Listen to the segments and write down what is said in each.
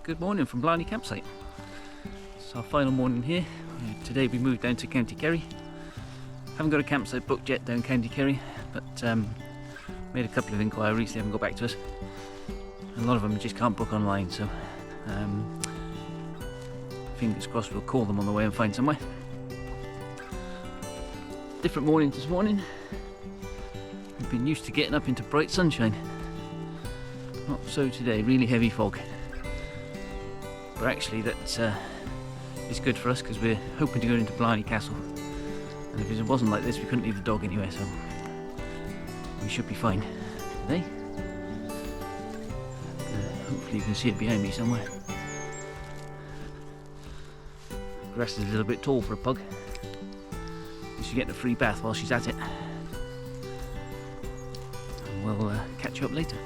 Good morning from Blarney campsite. It's our final morning here. Today we moved down to County Kerry. Haven't got a campsite booked yet down County Kerry, but made a couple of inquiries. They haven't got back to us. A lot of them just can't book online, so fingers crossed we'll call them on the way and find somewhere. Different morning this morning. We've been used to getting up into bright sunshine. Not so today, really heavy fog. But actually that's it's good for us because we're hoping to go into Blarney Castle. And if it wasn't like this, we couldn't leave the dog anywhere, so we should be fine today. Hopefully you can see it behind me somewhere. The grass is a little bit tall for a pug. She's getting a free bath while she's at it. And we'll catch you up later.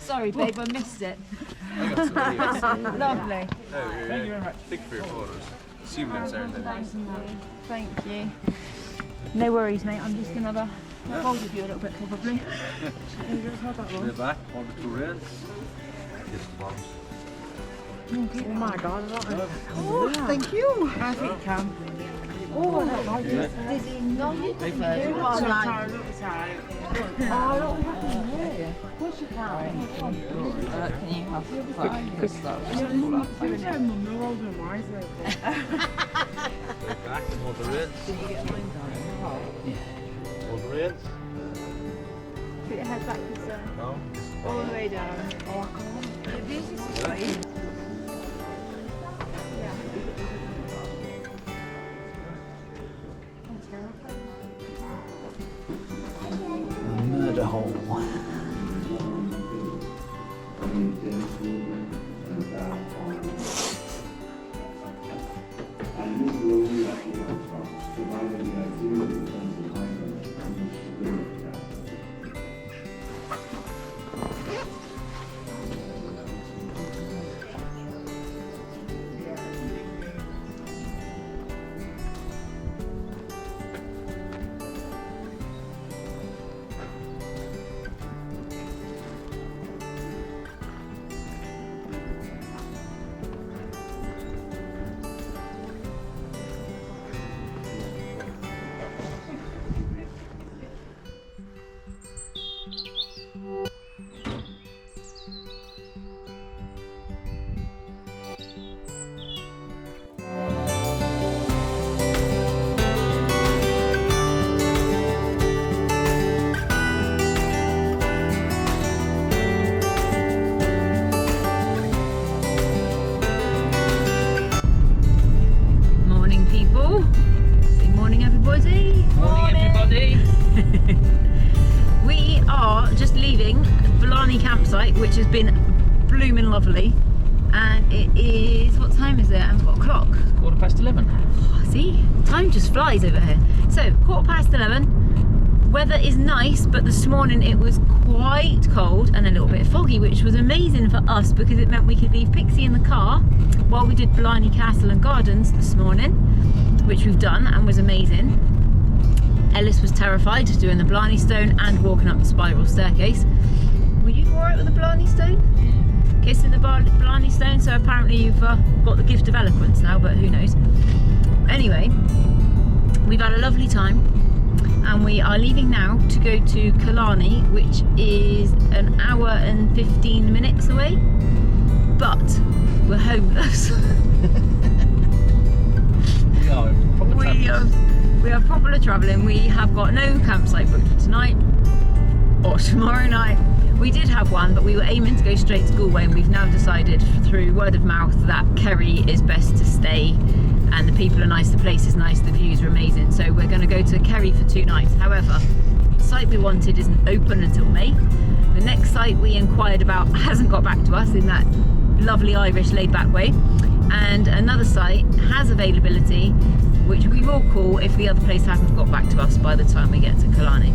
Sorry, babe, I missed it. Lovely. Thank you very much. Thank you for your photos. See you next Saturday. Thank you. No worries, mate. I'm just gonna hold with you a little bit, probably. The back on the two rails. Oh my God! Oh, thank you. How's it come? Oh, I just did not do one. Push it out. Can you have quick stuff? Back and hold the rails. Did you get mine done? Yeah. Hold the rails. Put your head back all the way down. Oh, come on. This is great. Murder hole. We are just leaving Blarney campsite, which has been blooming lovely, and it is, what time is it? I haven't got a clock. 11:15. Oh, see, time just flies over here. So 11:15. Weather is nice, but this morning it was quite cold and a little bit foggy, which was amazing for us because it meant we could leave Pixie in the car while we did Blarney Castle and Gardens this morning, which we've done and was amazing. Ellis was terrified doing the Blarney Stone and walking up the spiral staircase. Were you alright with the Blarney Stone? kissing the Blarney stone, so apparently you've got the gift of eloquence now, but who knows. Anyway, we've had a lovely time and we are leaving now to go to Killarney, which is an hour and 15 minutes away, but we're homeless. We are proper travelling. We have got no campsite booked for tonight or tomorrow night. We did have one, but we were aiming to go straight to Galway, and we've now decided through word of mouth that Kerry is best to stay, and the people are nice, the place is nice, the views are amazing. So we're going to go to Kerry for 2 nights. However, the site we wanted isn't open until May. The next site we inquired about hasn't got back to us in that lovely Irish laid-back way, and another site has availability, which we will call if the other place hasn't got back to us by the time we get to Killarney.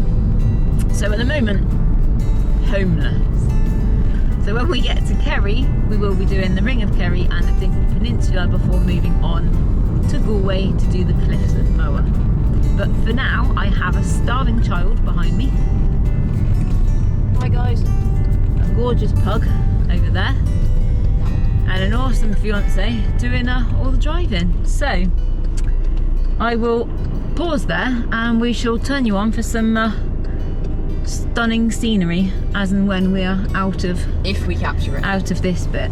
So at the moment, homeless. So when we get to Kerry, we will be doing the Ring of Kerry and the Dingle Peninsula before moving on to Galway to do the Cliffs of Moher. But for now, I have a starving child behind me. Hi guys. A gorgeous pug over there. And an awesome fiance doing all the driving. So I will pause there and we shall turn you on for some stunning scenery as and when we are out of If we capture it. this bit.